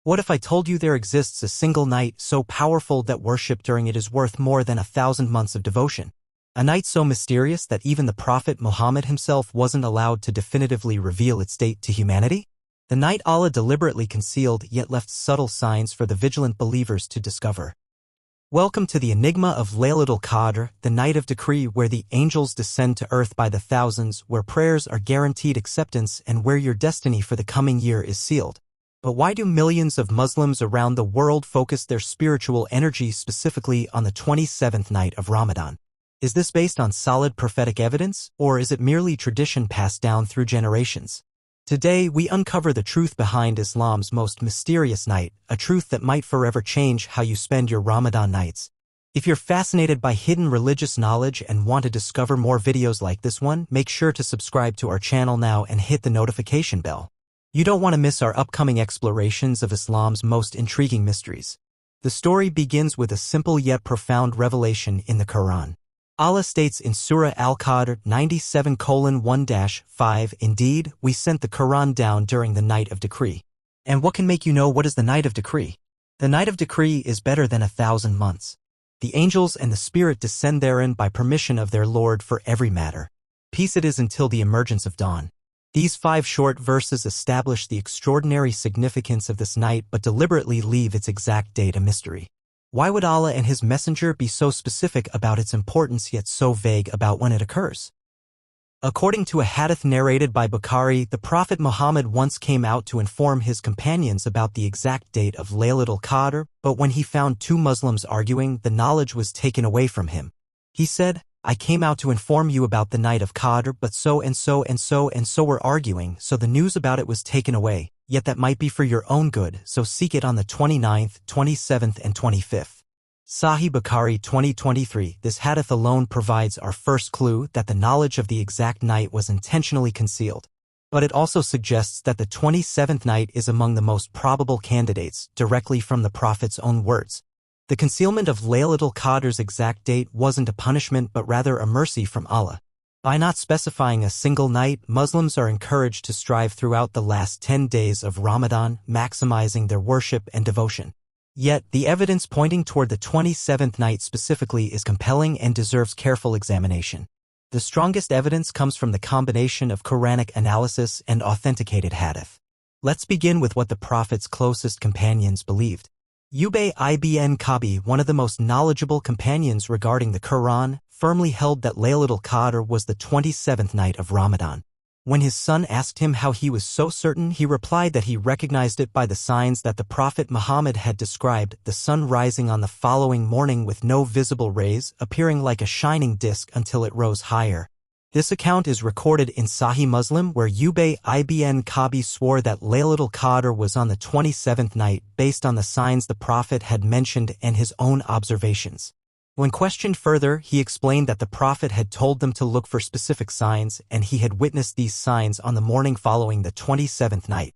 What if I told you there exists a single night so powerful that worship during it is worth more than 1,000 months of devotion? A night so mysterious that even the Prophet Muhammad himself wasn't allowed to definitively reveal its date to humanity? The night Allah deliberately concealed yet left subtle signs for the vigilant believers to discover. Welcome to the enigma of Laylatul Qadr, the night of decree where the angels descend to earth by the thousands, where prayers are guaranteed acceptance and where your destiny for the coming year is sealed. But why do millions of Muslims around the world focus their spiritual energy specifically on the 27th night of Ramadan? Is this based on solid prophetic evidence, or is it merely tradition passed down through generations? Today, we uncover the truth behind Islam's most mysterious night, a truth that might forever change how you spend your Ramadan nights. If you're fascinated by hidden religious knowledge and want to discover more videos like this one, make sure to subscribe to our channel now and hit the notification bell. You don't want to miss our upcoming explorations of Islam's most intriguing mysteries. The story begins with a simple yet profound revelation in the Quran. Allah states in Surah Al-Qadr 97:1-5, "Indeed, we sent the Quran down during the night of decree." And what can make you know what is the night of decree? The night of decree is better than 1,000 months. The angels and the Spirit descend therein by permission of their Lord for every matter. Peace it is until the emergence of dawn. These 5 short verses establish the extraordinary significance of this night but deliberately leave its exact date a mystery. Why would Allah and His Messenger be so specific about its importance yet so vague about when it occurs? According to a hadith narrated by Bukhari, the Prophet Muhammad once came out to inform his companions about the exact date of Laylatul Qadr, but when he found 2 Muslims arguing, the knowledge was taken away from him. He said, "I came out to inform you about the night of Qadr, but so and so and so and so were arguing, so the news about it was taken away. Yet that might be for your own good, so seek it on the 29th, 27th, and 25th. Sahih Bukhari 2023. This hadith alone provides our first clue that the knowledge of the exact night was intentionally concealed. But it also suggests that the 27th night is among the most probable candidates, directly from the Prophet's own words. The concealment of Laylatul Qadr's exact date wasn't a punishment but rather a mercy from Allah. By not specifying a single night, Muslims are encouraged to strive throughout the last 10 days of Ramadan, maximizing their worship and devotion. Yet, the evidence pointing toward the 27th night specifically is compelling and deserves careful examination. The strongest evidence comes from the combination of Quranic analysis and authenticated hadith. Let's begin with what the Prophet's closest companions believed. Ubay ibn Ka'b, one of the most knowledgeable companions regarding the Quran, firmly held that Laylatul Qadr was the 27th night of Ramadan. When his son asked him how he was so certain, he replied that he recognized it by the signs that the Prophet Muhammad had described, the sun rising on the following morning with no visible rays, appearing like a shining disk until it rose higher. This account is recorded in Sahih Muslim, where Ubay ibn Ka'b swore that Laylatul Qadr was on the 27th night based on the signs the Prophet had mentioned and his own observations. When questioned further, he explained that the Prophet had told them to look for specific signs and he had witnessed these signs on the morning following the 27th night.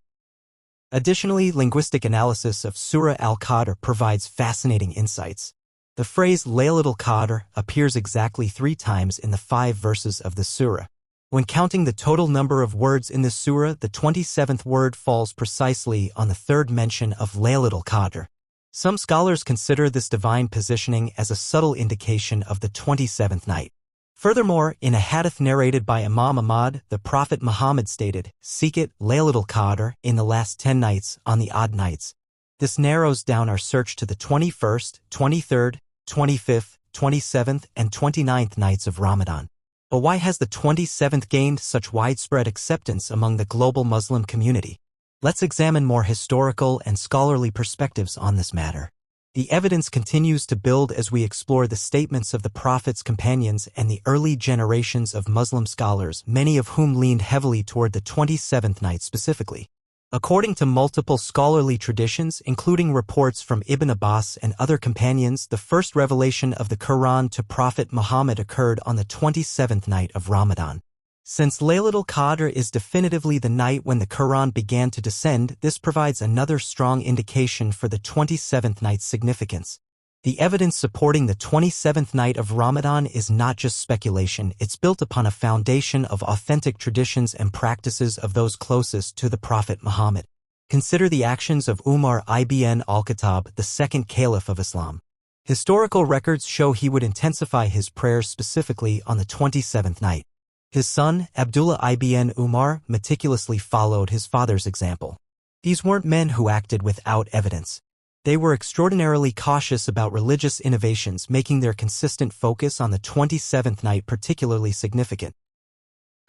Additionally, linguistic analysis of Surah Al-Qadr provides fascinating insights. The phrase Laylatul Qadr appears exactly 3 times in the 5 verses of the surah. When counting the total number of words in the surah, the 27th word falls precisely on the 3rd mention of Laylatul Qadr. Some scholars consider this divine positioning as a subtle indication of the 27th night. Furthermore, in a hadith narrated by Imam Ahmad, the Prophet Muhammad stated, "Seek it, Laylatul Qadr, in the last 10 nights, on the odd nights." This narrows down our search to the 21st, 23rd, 25th, 27th, and 29th nights of Ramadan. But why has the 27th gained such widespread acceptance among the global Muslim community? Let's examine more historical and scholarly perspectives on this matter. The evidence continues to build as we explore the statements of the Prophet's companions and the early generations of Muslim scholars, many of whom leaned heavily toward the 27th night specifically. According to multiple scholarly traditions, including reports from Ibn Abbas and other companions, the first revelation of the Quran to Prophet Muhammad occurred on the 27th night of Ramadan. Since Laylatul Qadr is definitively the night when the Quran began to descend, this provides another strong indication for the 27th night's significance. The evidence supporting the 27th night of Ramadan is not just speculation, it's built upon a foundation of authentic traditions and practices of those closest to the Prophet Muhammad. Consider the actions of Umar ibn al-Khattab, the second caliph of Islam. Historical records show he would intensify his prayers specifically on the 27th night. His son, Abdullah ibn Umar, meticulously followed his father's example. These weren't men who acted without evidence. They were extraordinarily cautious about religious innovations, making their consistent focus on the 27th night particularly significant.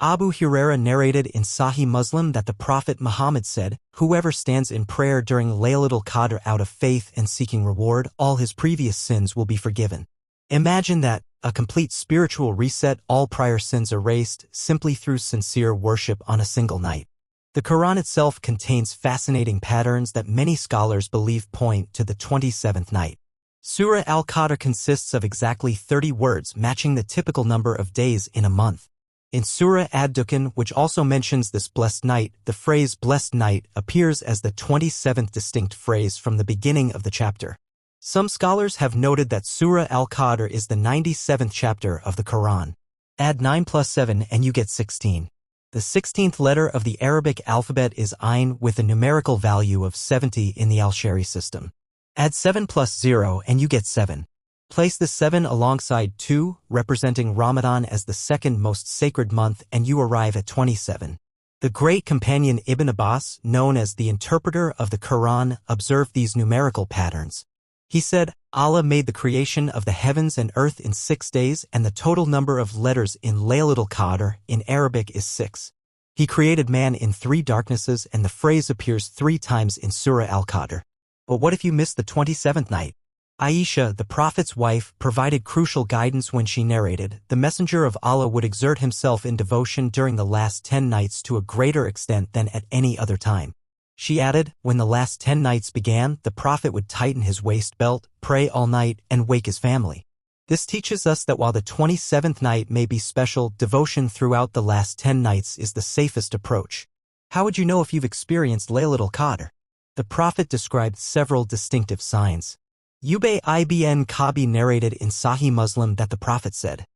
Abu Huraira narrated in Sahih Muslim that the Prophet Muhammad said, "Whoever stands in prayer during Laylatul Qadr out of faith and seeking reward, all his previous sins will be forgiven." Imagine that, a complete spiritual reset, all prior sins erased, simply through sincere worship on a single night. The Quran itself contains fascinating patterns that many scholars believe point to the 27th night. Surah Al-Qadr consists of exactly 30 words, matching the typical number of days in a month. In Surah Ad-Dukhan, which also mentions this blessed night, the phrase blessed night appears as the 27th distinct phrase from the beginning of the chapter. Some scholars have noted that Surah Al-Qadr is the 97th chapter of the Quran. Add 9 plus 7 and you get 16. The 16th letter of the Arabic alphabet is Ayn, with a numerical value of 70 in the Al-Shari system. Add 7 plus 0 and you get 7. Place the 7 alongside 2, representing Ramadan as the second most sacred month, and you arrive at 27. The great companion Ibn Abbas, known as the interpreter of the Quran, observed these numerical patterns. He said, Allah made the creation of the heavens and earth in 6 days, and the total number of letters in Laylatul Qadr in Arabic is 6. He created man in 3 darknesses, and the phrase appears 3 times in Surah Al-Qadr. But what if you missed the 27th night? Aisha, the Prophet's wife, provided crucial guidance when she narrated, "The Messenger of Allah would exert himself in devotion during the last 10 nights to a greater extent than at any other time." She added, "When the last 10 nights began, the Prophet would tighten his waist belt, pray all night, and wake his family." This teaches us that while the 27th night may be special, devotion throughout the last 10 nights is the safest approach. How would you know if you've experienced Laylatul Qadr? The Prophet described several distinctive signs. Ubay ibn Kabi narrated in Sahih Muslim that the Prophet said,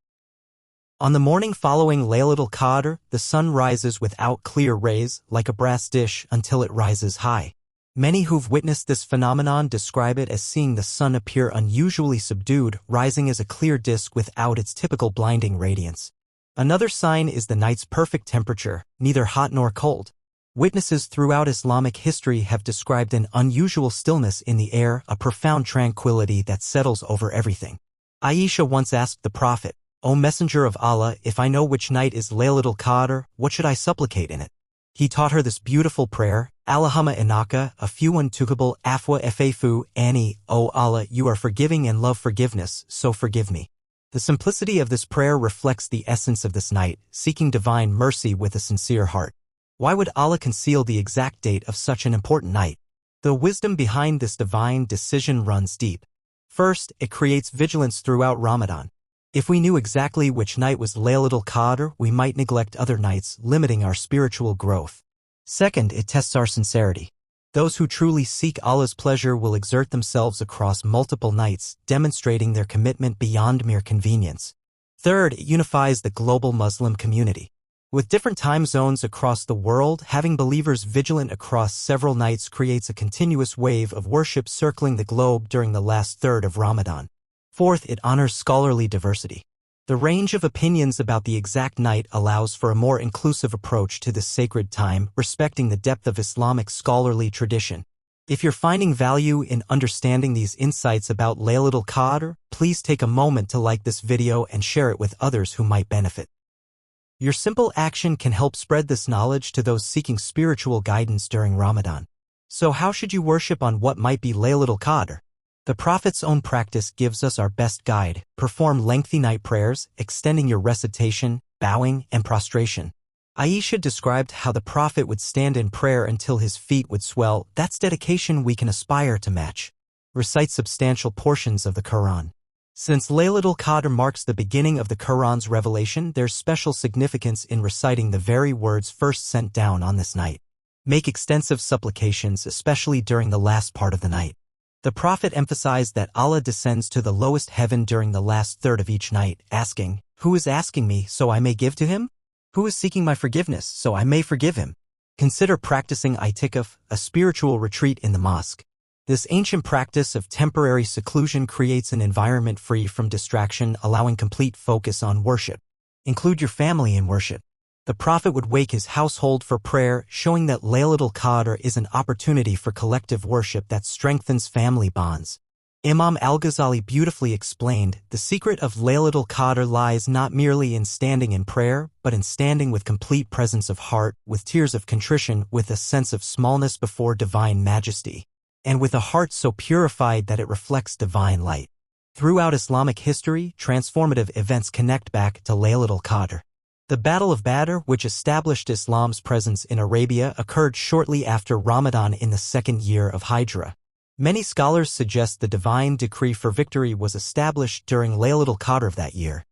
"On the morning following Laylatul Qadr, the sun rises without clear rays, like a brass dish, until it rises high." Many who've witnessed this phenomenon describe it as seeing the sun appear unusually subdued, rising as a clear disk without its typical blinding radiance. Another sign is the night's perfect temperature, neither hot nor cold. Witnesses throughout Islamic history have described an unusual stillness in the air, a profound tranquility that settles over everything. Aisha once asked the Prophet, "O Messenger of Allah, if I know which night is Laylatul Qadr, what should I supplicate in it?" He taught her this beautiful prayer, "Allahumma innaka, afuwan tuhibbul afwa fa'fu anni, O Allah, you are forgiving and love forgiveness, so forgive me." The simplicity of this prayer reflects the essence of this night, seeking divine mercy with a sincere heart. Why would Allah conceal the exact date of such an important night? The wisdom behind this divine decision runs deep. First, it creates vigilance throughout Ramadan. If we knew exactly which night was Laylatul Qadr, we might neglect other nights, limiting our spiritual growth. Second, it tests our sincerity. Those who truly seek Allah's pleasure will exert themselves across multiple nights, demonstrating their commitment beyond mere convenience. Third, it unifies the global Muslim community. With different time zones across the world, having believers vigilant across several nights creates a continuous wave of worship circling the globe during the last third of Ramadan. Fourth, it honors scholarly diversity. The range of opinions about the exact night allows for a more inclusive approach to this sacred time, respecting the depth of Islamic scholarly tradition. If you're finding value in understanding these insights about Laylatul Qadr, please take a moment to like this video and share it with others who might benefit. Your simple action can help spread this knowledge to those seeking spiritual guidance during Ramadan. So how should you worship on what might be Laylatul Qadr? The Prophet's own practice gives us our best guide. Perform lengthy night prayers, extending your recitation, bowing, and prostration. Aisha described how the Prophet would stand in prayer until his feet would swell. That's dedication we can aspire to match. Recite substantial portions of the Quran. Since Laylatul Qadr marks the beginning of the Quran's revelation, there's special significance in reciting the very words first sent down on this night. Make extensive supplications, especially during the last part of the night. The Prophet emphasized that Allah descends to the lowest heaven during the last third of each night, asking, "Who is asking me so I may give to him? Who is seeking my forgiveness so I may forgive him?" Consider practicing i'tikaf, a spiritual retreat in the mosque. This ancient practice of temporary seclusion creates an environment free from distraction, allowing complete focus on worship. Include your family in worship. The Prophet would wake his household for prayer, showing that Laylatul Qadr is an opportunity for collective worship that strengthens family bonds. Imam al-Ghazali beautifully explained, the secret of Laylatul Qadr lies not merely in standing in prayer, but in standing with complete presence of heart, with tears of contrition, with a sense of smallness before divine majesty, and with a heart so purified that it reflects divine light. Throughout Islamic history, transformative events connect back to Laylatul Qadr. The Battle of Badr, which established Islam's presence in Arabia, occurred shortly after Ramadan in the second year of Hijrah. Many scholars suggest the divine decree for victory was established during Laylatul Qadr of that year.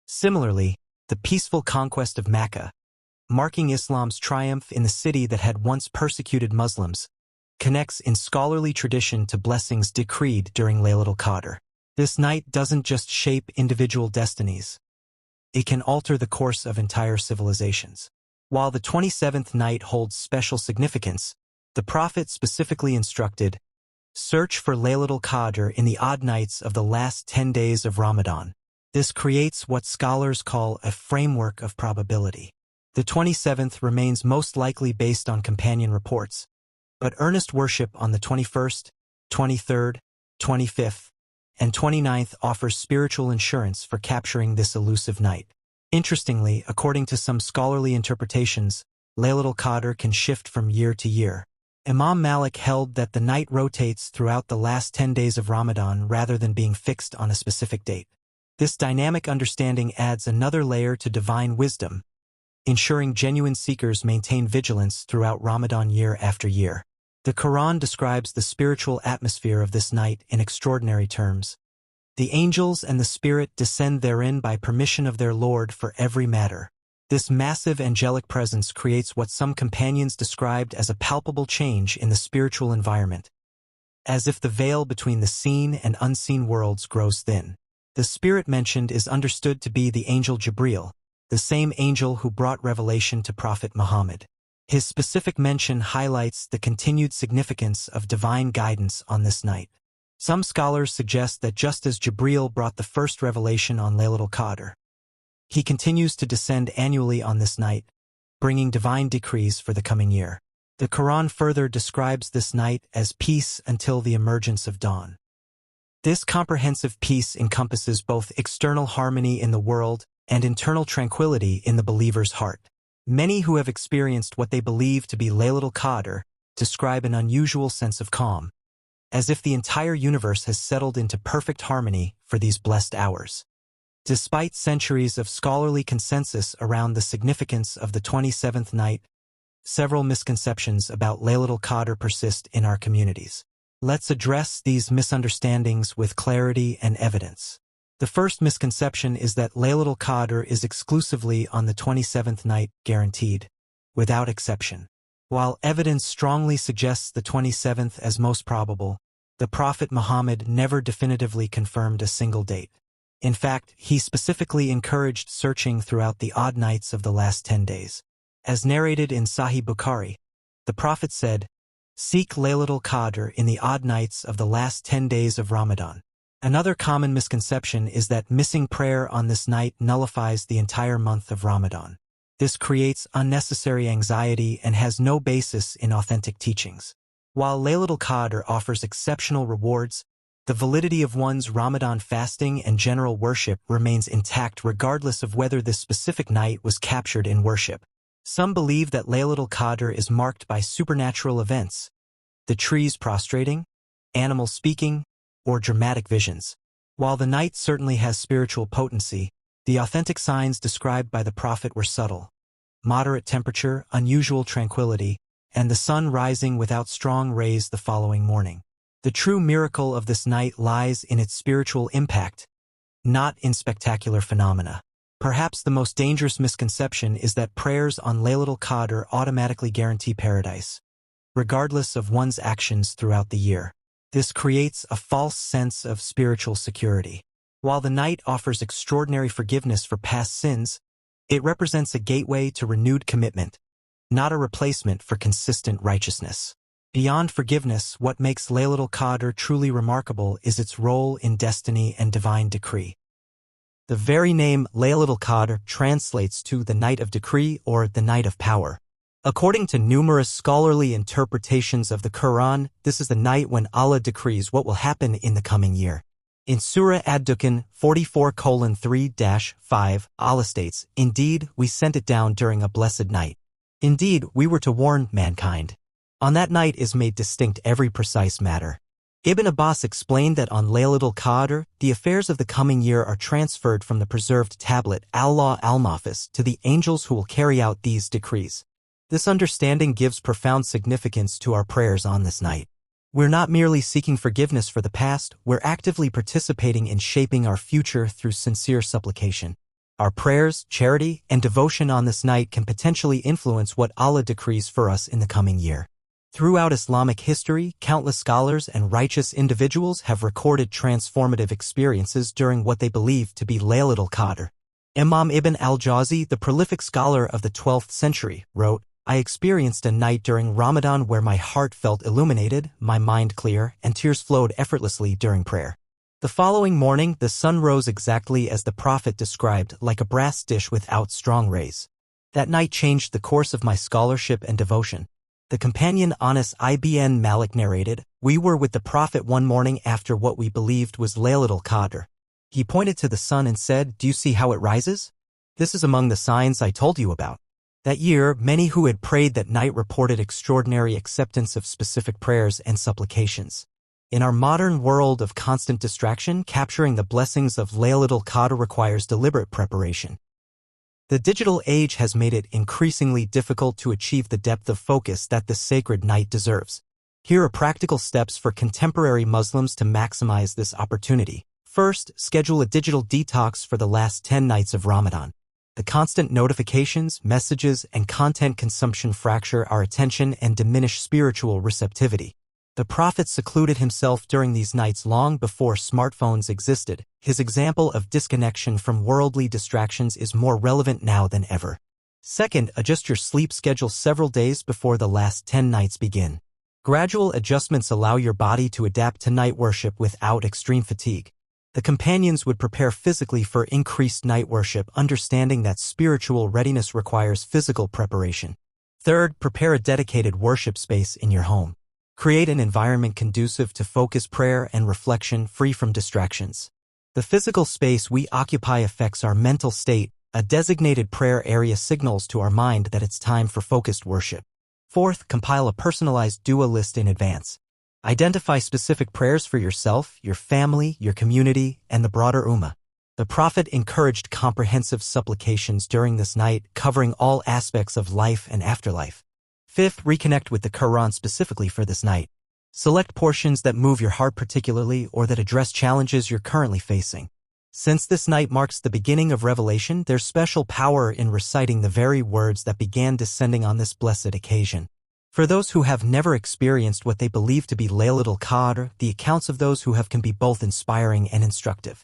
Similarly, the peaceful conquest of Mecca, marking Islam's triumph in the city that had once persecuted Muslims, connects in scholarly tradition to blessings decreed during Laylatul Qadr. This night doesn't just shape individual destinies. It can alter the course of entire civilizations. While the 27th night holds special significance, the Prophet specifically instructed, search for Laylatul Qadr in the odd nights of the last 10 days of Ramadan. This creates what scholars call a framework of probability. The 27th remains most likely based on companion reports, but earnest worship on the 21st, 23rd, 25th, and 29th offers spiritual insurance for capturing this elusive night. Interestingly, according to some scholarly interpretations, Laylatul Qadr can shift from year to year. Imam Malik held that the night rotates throughout the last 10 days of Ramadan rather than being fixed on a specific date. This dynamic understanding adds another layer to divine wisdom, ensuring genuine seekers maintain vigilance throughout Ramadan year after year. The Quran describes the spiritual atmosphere of this night in extraordinary terms. The angels and the Spirit descend therein by permission of their Lord for every matter. This massive angelic presence creates what some companions described as a palpable change in the spiritual environment, as if the veil between the seen and unseen worlds grows thin. The Spirit mentioned is understood to be the angel Jibril, the same angel who brought revelation to Prophet Muhammad. His specific mention highlights the continued significance of divine guidance on this night. Some scholars suggest that just as Jibril brought the first revelation on Laylatul Qadr, he continues to descend annually on this night, bringing divine decrees for the coming year. The Quran further describes this night as peace until the emergence of dawn. This comprehensive peace encompasses both external harmony in the world and internal tranquility in the believer's heart. Many who have experienced what they believe to be Laylatul Qadr describe an unusual sense of calm, as if the entire universe has settled into perfect harmony for these blessed hours. Despite centuries of scholarly consensus around the significance of the 27th night, several misconceptions about Laylatul Qadr persist in our communities. Let's address these misunderstandings with clarity and evidence. The first misconception is that Laylatul Qadr is exclusively on the 27th night, guaranteed, without exception. While evidence strongly suggests the 27th as most probable, the Prophet Muhammad never definitively confirmed a single date. In fact, he specifically encouraged searching throughout the odd nights of the last 10 days. As narrated in Sahih Bukhari, the Prophet said, "Seek Laylatul Qadr in the odd nights of the last 10 days of Ramadan." Another common misconception is that missing prayer on this night nullifies the entire month of Ramadan. This creates unnecessary anxiety and has no basis in authentic teachings. While Laylatul Qadr offers exceptional rewards, the validity of one's Ramadan fasting and general worship remains intact regardless of whether this specific night was captured in worship. Some believe that Laylatul Qadr is marked by supernatural events, the trees prostrating, animals speaking, or dramatic visions. While the night certainly has spiritual potency, the authentic signs described by the Prophet were subtle: moderate temperature, unusual tranquility, and the sun rising without strong rays the following morning. The true miracle of this night lies in its spiritual impact, not in spectacular phenomena. Perhaps the most dangerous misconception is that prayers on Laylatul Qadr automatically guarantee paradise, regardless of one's actions throughout the year. This creates a false sense of spiritual security. While the night offers extraordinary forgiveness for past sins, it represents a gateway to renewed commitment, not a replacement for consistent righteousness. Beyond forgiveness, what makes Laylatul Qadr truly remarkable is its role in destiny and divine decree. The very name Laylatul Qadr translates to the night of decree or the night of power. According to numerous scholarly interpretations of the Quran, this is the night when Allah decrees what will happen in the coming year. In Surah Ad-Dukhan 44:3-5, Allah states, "Indeed, we sent it down during a blessed night. Indeed, we were to warn mankind. On that night is made distinct every precise matter." Ibn Abbas explained that on Laylatul Qadr, the affairs of the coming year are transferred from the preserved tablet al-Law al-Mahfuz to the angels who will carry out these decrees. This understanding gives profound significance to our prayers on this night. We're not merely seeking forgiveness for the past, we're actively participating in shaping our future through sincere supplication. Our prayers, charity, and devotion on this night can potentially influence what Allah decrees for us in the coming year. Throughout Islamic history, countless scholars and righteous individuals have recorded transformative experiences during what they believe to be Laylatul Qadr. Imam Ibn al-Jawzi, the prolific scholar of the 12th century, wrote, "I experienced a night during Ramadan where my heart felt illuminated, my mind clear, and tears flowed effortlessly during prayer. The following morning, the sun rose exactly as the Prophet described, like a brass dish without strong rays. That night changed the course of my scholarship and devotion." The companion Anas ibn Malik narrated, "We were with the Prophet one morning after what we believed was Laylatul Qadr. He pointed to the sun and said, 'Do you see how it rises? This is among the signs I told you about.'" That year, many who had prayed that night reported extraordinary acceptance of specific prayers and supplications. In our modern world of constant distraction, capturing the blessings of Laylatul Qadr requires deliberate preparation. The digital age has made it increasingly difficult to achieve the depth of focus that this sacred night deserves. Here are practical steps for contemporary Muslims to maximize this opportunity. First, schedule a digital detox for the last 10 nights of Ramadan. The constant notifications, messages, and content consumption fracture our attention and diminish spiritual receptivity. The Prophet secluded himself during these nights long before smartphones existed. His example of disconnection from worldly distractions is more relevant now than ever. Second, adjust your sleep schedule several days before the last 10 nights begin. Gradual adjustments allow your body to adapt to night worship without extreme fatigue. The companions would prepare physically for increased night worship, understanding that spiritual readiness requires physical preparation. Third, prepare a dedicated worship space in your home. Create an environment conducive to focused prayer and reflection, free from distractions. The physical space we occupy affects our mental state. A designated prayer area signals to our mind that it's time for focused worship. Fourth, compile a personalized dua list in advance. Identify specific prayers for yourself, your family, your community, and the broader ummah. The Prophet encouraged comprehensive supplications during this night, covering all aspects of life and afterlife. Fifth, reconnect with the Quran specifically for this night. Select portions that move your heart particularly or that address challenges you're currently facing. Since this night marks the beginning of revelation, there's special power in reciting the very words that began descending on this blessed occasion. For those who have never experienced what they believe to be Laylatul Qadr, the accounts of those who have can be both inspiring and instructive.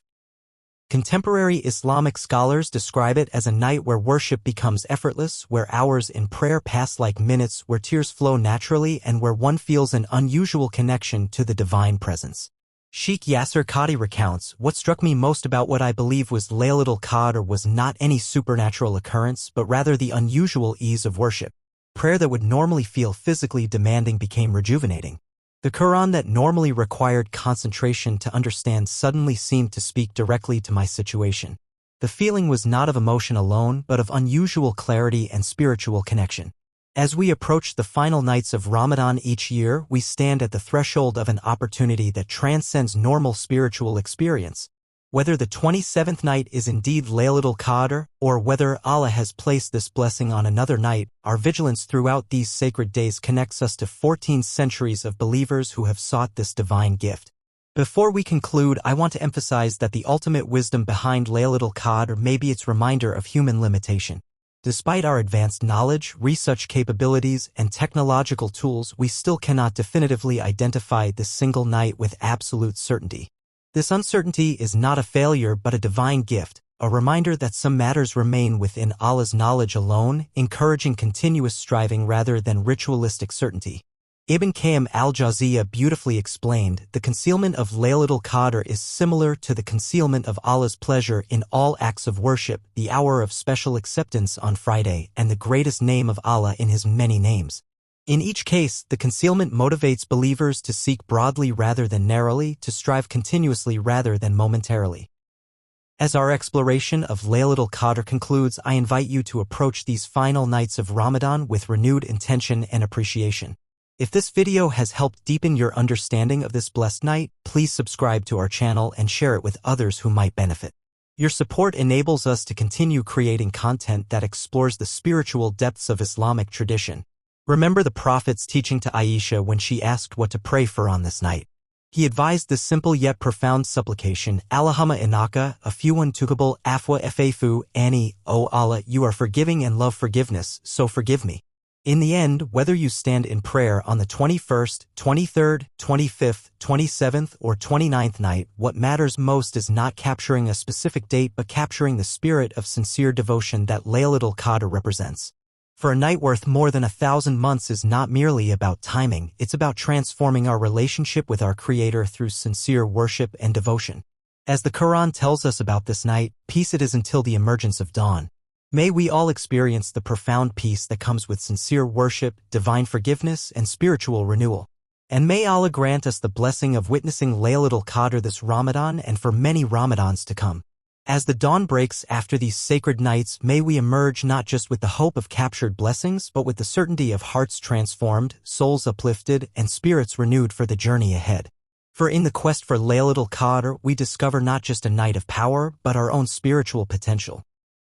Contemporary Islamic scholars describe it as a night where worship becomes effortless, where hours in prayer pass like minutes, where tears flow naturally, and where one feels an unusual connection to the divine presence. Sheikh Yasser Qadi recounts, "What struck me most about what I believe was Laylatul Qadr was not any supernatural occurrence, but rather the unusual ease of worship. Prayer that would normally feel physically demanding became rejuvenating. The Quran that normally required concentration to understand suddenly seemed to speak directly to my situation. The feeling was not of emotion alone, but of unusual clarity and spiritual connection." As we approach the final nights of Ramadan each year, we stand at the threshold of an opportunity that transcends normal spiritual experience. Whether the 27th night is indeed Laylatul Qadr, or whether Allah has placed this blessing on another night, our vigilance throughout these sacred days connects us to 14 centuries of believers who have sought this divine gift. Before we conclude, I want to emphasize that the ultimate wisdom behind Laylatul Qadr may be its reminder of human limitation. Despite our advanced knowledge, research capabilities, and technological tools, we still cannot definitively identify this single night with absolute certainty. This uncertainty is not a failure but a divine gift, a reminder that some matters remain within Allah's knowledge alone, encouraging continuous striving rather than ritualistic certainty. Ibn Qayyim al-Jawziyya beautifully explained, the concealment of Laylatul Qadr is similar to the concealment of Allah's pleasure in all acts of worship, the hour of special acceptance on Friday, and the greatest name of Allah in His many names. In each case, the concealment motivates believers to seek broadly rather than narrowly, to strive continuously rather than momentarily. As our exploration of Laylatul Qadr concludes, I invite you to approach these final nights of Ramadan with renewed intention and appreciation. If this video has helped deepen your understanding of this blessed night, please subscribe to our channel and share it with others who might benefit. Your support enables us to continue creating content that explores the spiritual depths of Islamic tradition. Remember the Prophet's teaching to Aisha when she asked what to pray for on this night. He advised this simple yet profound supplication, Allahumma innaka, afuwan tukabal afwa fafu ani, O Allah, you are forgiving and love forgiveness, so forgive me. In the end, whether you stand in prayer on the 21st, 23rd, 25th, 27th, or 29th night, what matters most is not capturing a specific date but capturing the spirit of sincere devotion that Laylatul Qadr represents. For a night worth more than 1,000 months is not merely about timing, it's about transforming our relationship with our Creator through sincere worship and devotion. As the Quran tells us about this night, peace it is until the emergence of dawn. May we all experience the profound peace that comes with sincere worship, divine forgiveness, and spiritual renewal. And may Allah grant us the blessing of witnessing Laylatul Qadr this Ramadan and for many Ramadans to come. As the dawn breaks after these sacred nights, may we emerge not just with the hope of captured blessings, but with the certainty of hearts transformed, souls uplifted, and spirits renewed for the journey ahead. For in the quest for Laylatul Qadr, we discover not just a night of power, but our own spiritual potential.